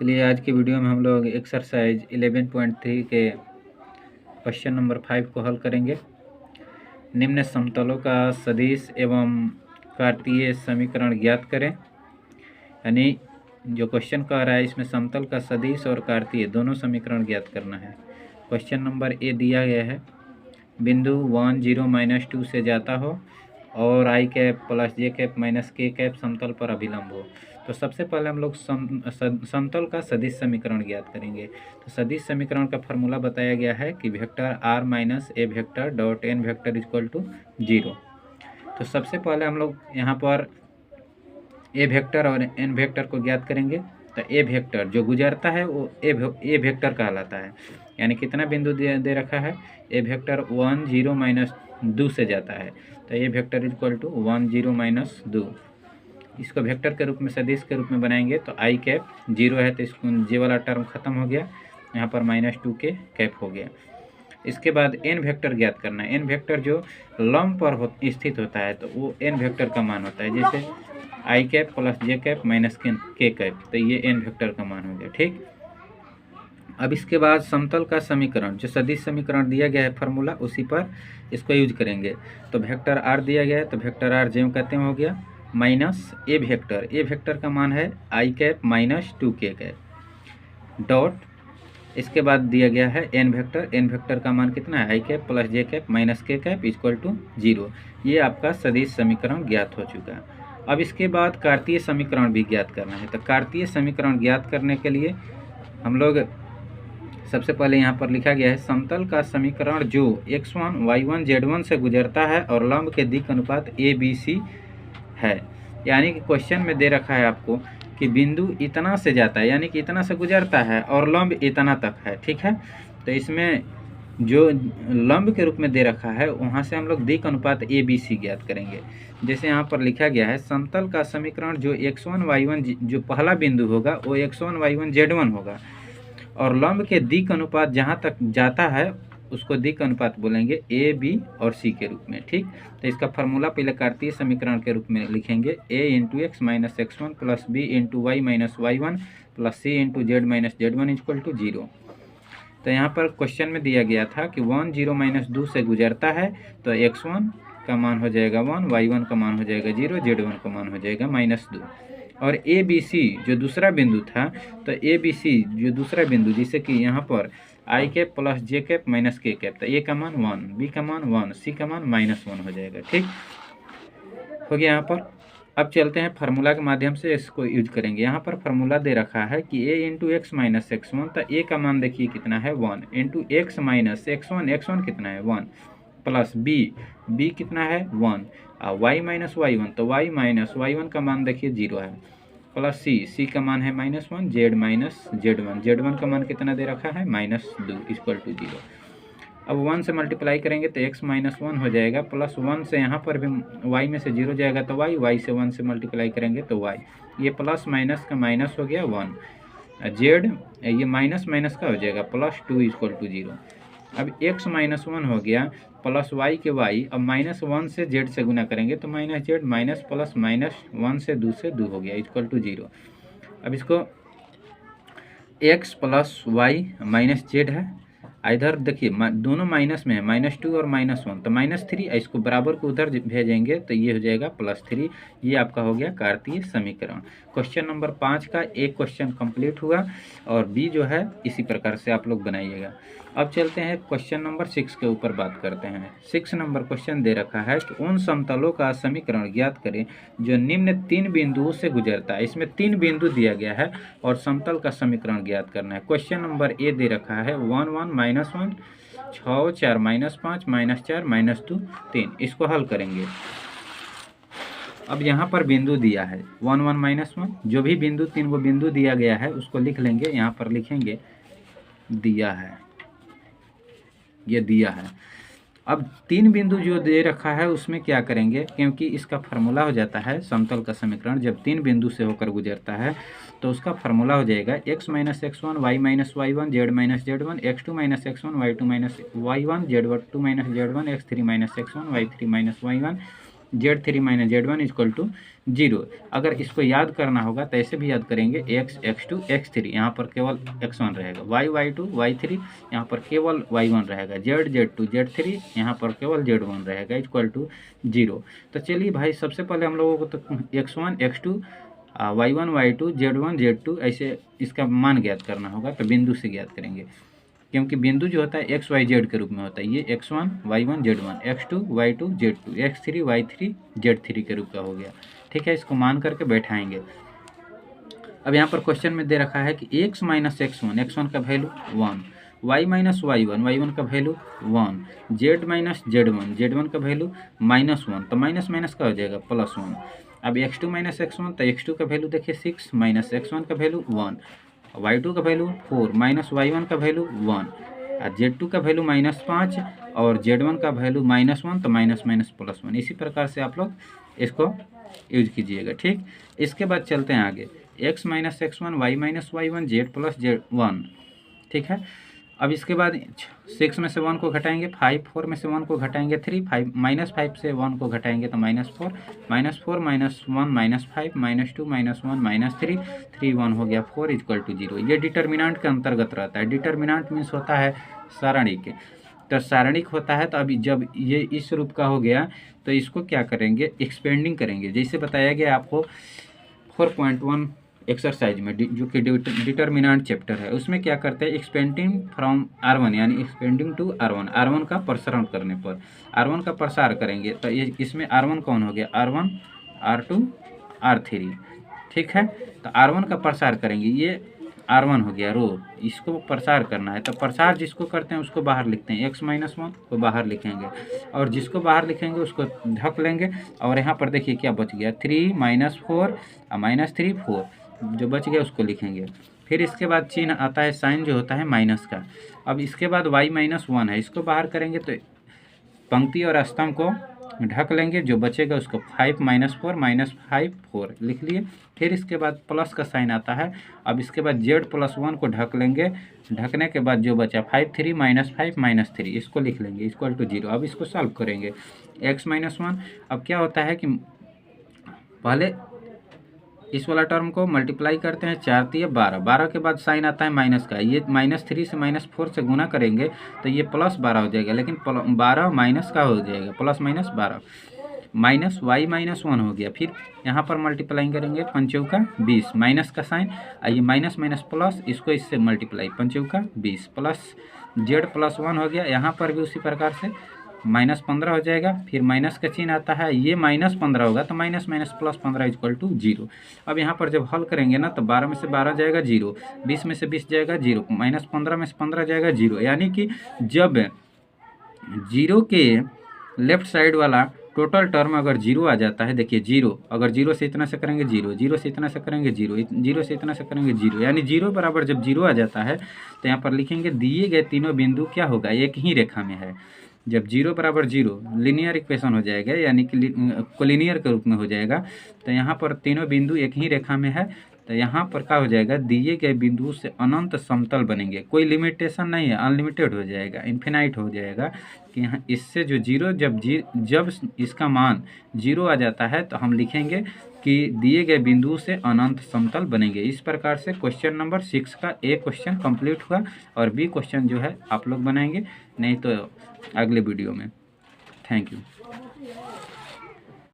चलिए आज की वीडियो में हम लोग एक्सरसाइज 11.3 के क्वेश्चन नंबर 5 को हल करेंगे। निम्न समतलों का सदिश एवं कार्तीय समीकरण ज्ञात करें। यानी जो क्वेश्चन कह रहा है इसमें समतल का सदिश और कार्तीय दोनों समीकरण ज्ञात करना है। क्वेश्चन नंबर ए दिया गया है, बिंदु 1 0 -2 से जाता हो और i cap plus J cap minus के कैप समतल पर अभिलंब हो। तो सबसे पहले हम लोग समतल का सदिश समीकरण ज्ञात करेंगे। तो सदिश समीकरण का फॉर्मूला बताया गया है कि vector r minus A vector dot N vector equal to 0। तो सबसे पहले हम लोग यहाँ पर ए वेक्टर और एन वेक्टर को ज्ञात करेंगे। तो ए वेक्टर जो गुजरता है वो ए वेक्टर कहलाता है। यानी कितना बिंदु दे रखा है, ए वेक्टर 1 0 -2 से जाता है। तो ए वेक्टर इक्वल टू 1 0 -2। इसको वेक्टर के रूप में सदिश के रूप में बनाएंगे। तो आई कैप 0 है तो इसको जे वाला टर्म खत्म हो गया, यहाँ पर -2 के कैप हो गया। इसके बाद एन वेक्टर ज्ञात करना है। एन वेक्टर जो लंब पर स्थित होता है तो वो एन वेक्टर का मान होता है। जैसे आई कैप प्लस जे कैप माइनस के कैप, तो ये एन वेक्टर का मान हो गया। ठीक, अब इसके बाद समतल का समीकरण जो सदिश समीकरण दिया गया है फार्मूला, उसी पर इसको यूज करेंगे। तो वेक्टर आर दिया गया है तो वेक्टर आर जो कहते हैं हो गया माइनस ए वेक्टर का मान है आई कैप -2 के कैप डॉट, इसके बाद दिया गया है एन वेक्टर का मान कितना है, आई कैप प्लस जे कैप माइनस के कैप इक्वल टू 0। ये आपका सदिश समीकरण ज्ञात हो चुका है। अब इसके बाद कार्तीय समीकरण भी ज्ञात करना है। तो कार्तीय समीकरण ज्ञात करने के लिए हम लोग सबसे पहले यहाँ पर लिखा गया है समतल का समीकरण जो x1 y1 z1 से गुजरता है और लंब के दिक् अनुपात ABC है। यानी कि क्वेश्चन में दे रखा है आपको कि बिंदु इतना से जाता है, यानी कि इतना से गुजरता है और लंब इतना तक है। ठीक है, तो इसमें जो लंब के रूप में दे रखा है वहाँ से हम लोग दिक् अनुपात ABC ज्ञात करेंगे। जैसे यहाँ पर लिखा गया है समतल का समीकरण जो x1 y1 जो पहला बिंदु होगा वो x1 y1 z1 होगा और लंब के दिक् अनुपात जहाँ तक जाता है उसको दिक् अनुपात बोलेंगे ए बी और सी के रूप में। ठीक, तो इसका फार्मूला पहले कार्तीय समीकरण के रूप में लिखेंगे a × x - x1 plus b × y - y1 plus c × z - z1 equal to 0। तो यहाँ पर क्वेश्चन में दिया गया था कि 1 0 - 2 से गुजरता है तो x1 का मान हो जाएगा 1, y1 का मान हो जाएगा 0, z1 का मान हो जाएगा -2। और ए बी सी जो दूसरा बिंदु था, तो ए बी सी जो दूसरा बिंदु जैसे कि यहाँ पर आई कैप प्लस जे कैप माइनस के कैप, तो ए का मान 1, बी का मान 1, सी का मान -1 हो जाएगा। ठीक हो गया यहाँ पर। अब चलते हैं फार्मूला के माध्यम से इसको यूज करेंगे। यहाँ पर फार्मूला दे रखा है कि a × x - x1, तो a का मान देखिए कितना है 1 × x - x1 कितना है 1 प्लस b कितना है 1 और y - y1, तो y - y1 का मान देखिए 0 है प्लस c का मान है -1, z का मान कितना दे रखा है -2 इक्वल टू 0। अब 1 से मल्टीप्लाई करेंगे तो x - 1 हो जाएगा प्लस 1 से यहाँ पर भी y में से 0 जाएगा तो y से 1 से मल्टीप्लाई करेंगे तो y, ये प्लस माइनस का माइनस हो गया 1, z ये माइनस का हो जाएगा +2 इक्वल टू 0। अब x - 1 हो गया प्लस y के y, अब -1 से z से गुना करेंगे तो -z माइनस प्लस -1 से 2 से 2 हो गया इक्वल टू 0। अब इसको x plus y minus z है, इधर देखिए दोनों माइनस में है -2 और -1, तो -3, इसको बराबर को उधर भेजेंगे तो ये हो जाएगा +3। ये आपका हो गया कार्तीय समीकरण। क्वेश्चन नंबर 5 का एक क्वेश्चन कंप्लीट हुआ और बी जो है इसी प्रकार से आप लोग बनाइएगा। अब चलते हैं क्वेश्चन नंबर 6 के ऊपर बात करते हैं। 6 नंबर क्वेश्चन दे रखा है कि उन समतलों का समीकरण ज्ञात करें जो निम्न 3 बिंदुओं से गुजरता है। इसमें 3 बिंदु दिया गया है और समतल का समीकरण ज्ञात करना है। क्वेश्चन नंबर ए दे रखा है 1 1 -1 6 4 -5 -4 -2 3। इसको हल करेंगे। अब यहाँ पर बिंदु दिया है 1 1 -1, जो भी बिंदु 3 वो बिंदु दिया गया है उसको लिख लेंगे। यहाँ पर लिखेंगे दिया है, ये दिया है। अब 3 बिंदु जो दे रखा है उसमें क्या करेंगे, क्योंकि इसका फार्मूला हो जाता है समतल का समीकरण जब 3 बिंदु से होकर गुजरता है तो उसका फार्मूला हो जाएगा x - x1 y - y1 z - z1 x2 - x1 y2 - y1 z2 - z1 x3 - x1 y3 - y1 Z3 minus Z1 equal to 0। अगर इसको याद करना होगा तो ऐसे भी याद करेंगे, x x2 x3, यहाँ पर केवल x1 रहेगा, y y2 y3, यहाँ पर केवल y1 रहेगा, z z2 z3, यहाँ पर केवल z1 रहेगा इक्वल टू 0। तो चलिए भाई, सबसे पहले हम लोगों को तो x1 x2 y1 y2 z1 z2 ऐसे इसका मान ज्ञात करना होगा। तो बिंदु से ज्ञात करेंगे, क्योंकि बिंदु जो होता है एक्स वाई जेड के रूप में होता है। ये x1 y1 z1, x2 y2 z2, x3 y3 z3 के रूप का हो गया। ठीक है, इसको मान करके बैठाएंगे। अब यहाँ पर क्वेश्चन में दे रखा है कि x माइनस x1 का वैल्यू 1, y माइनस y1 का वैल्यू 1, z माइनस z1 का वैल्यू -1। तो माइनस माइनस का हो जाएगा +1। अब x2 माइनस x1, तो x2 का वैल्यू देखिए 6, माइनस x1 का वैल्यू 1, y2 का वैल्यू 4, माइनस y1 का वैल्यू 1, और z2 का वैल्यू -5 और z1 का वैल्यू -1। तो माइनस माइनस +1। इसी प्रकार से आप लोग इसको यूज कीजिएगा। ठीक, इसके बाद चलते हैं आगे, x minus x1, y minus y1, z plus z1। ठीक है, अब इसके बाद 6 में से 1 को घटाएंगे 5, 4 में से 1 को घटाएंगे 3, -5 से 1 को घटाएंगे तो -4, -4 -1 -5 -2 -1 -3, 3 1 हो गया 4 इक्वल टू 0। ये डिटर्मिनेंट के अंतर्गत रहता है। डिटर्मिनेंट मीन्स होता है सारणिक, तो सारणिक होता है। तो अभी जब ये इस रूप का हो गया तो इसको क्या करेंगे, एक्सपेंडिंग करेंगे। जैसे बताया गया आपको 4.1 एक्सरसाइज में, जो कि डिटर्मिनेंट चैप्टर है, उसमें क्या करते हैं, एक्सपेंडिंग फ्रॉम R1 यानी एक्सपेंडिंग टू R1 का प्रसारण करने पर R1 का प्रसार करेंगे। तो ये इसमें R1 कौन हो गया, R1 R2 R3। ठीक है, तो R1 का प्रसार करेंगे, ये R1 हो गया रो, इसको प्रसार करना है। तो प्रसार जिसको करते हैं उसको बाहर लिखते हैं, x माइनस 1 को बाहर लिखेंगे, और जिसको बाहर लिखेंगे उसको ढक लेंगे। और यहाँ पर देखिए क्या बच गया, 3 -4 -3 4, जो बच गया उसको लिखेंगे। फिर इसके बाद चिन्ह आता है, साइन जो होता है माइनस का। अब इसके बाद y माइनस 1 है, इसको बाहर करेंगे तो पंक्ति और स्तंभ को ढक लेंगे, जो बचेगा उसको 5 -4 -5 4 लिख लिए। फिर इसके बाद प्लस का साइन आता है। अब इसके बाद z प्लस 1 को ढक लेंगे, ढकने के बाद जो बचा 5 3 -5 -3, इसको लिख लेंगे इक्वल टू 0। अब इसको सॉल्व करेंगे, x माइनस 1। अब क्या होता है कि पहले इस वाला टर्म को मल्टीप्लाई करते हैं, 4 3 12, 12 के बाद साइन आता है माइनस का। ये -3 से -4 से गुना करेंगे तो ये +12 हो जाएगा, लेकिन 12 माइनस का हो जाएगा, plus minus 12, minus y minus 1 हो गया। फिर यहाँ पर मल्टीप्लाई करेंगे, 5 चौका 20, माइनस का साइन, ये माइनस माइनस प्लस, इसको इससे मल्टीप्लाई, 5 चौका 20, प्लस z प्लस 1 हो गया। यहाँ पर भी उसी प्रकार से -15 हो जाएगा। फिर माइनस का चिन्ह आता है, ये -15 होगा तो minus minus plus 15 equal to 0। अब यहाँ पर जब हल करेंगे ना तो 12 में से 12 जाएगा 0, 20 में से 20 जाएगा 0, -15 में से 15 जाएगा 0। यानी कि जब 0 के लेफ्ट साइड वाला टोटल टर्म अगर 0 आ जाता है, देखिए 0, अगर 0 से इतना से करेंगे 0, 0 से इतना से करेंगे 0, 0 से इतना से करेंगे 0, यानी 0 बराबर जब 0 आ जाता है तो यहाँ पर लिखेंगे दिए गए तीनों बिंदु क्या होगा, एक ही रेखा में है। जब 0 बराबर 0 लीनियर इक्वेशन हो जाएगा, यानी कि कोलिनियर के रूप में हो जाएगा। तो यहाँ पर तीनों बिंदु एक ही रेखा में है, तो यहाँ पर क्या हो जाएगा, दिए गए बिंदु से अनंत समतल बनेंगे। कोई लिमिटेशन नहीं है, अनलिमिटेड हो जाएगा, इन्फिनाइट हो जाएगा। कि यहाँ इससे जो 0 जब इसका मान 0 आ जाता है तो हम लिखेंगे कि दिए गए बिंदु से अनंत समतल बनेंगे। इस प्रकार से क्वेश्चन नंबर 6 का A क्वेश्चन कंप्लीट हुआ, और B क्वेश्चन जो है आप लोग बनाएंगे, नहीं तो अगले वीडियो में। Thank you.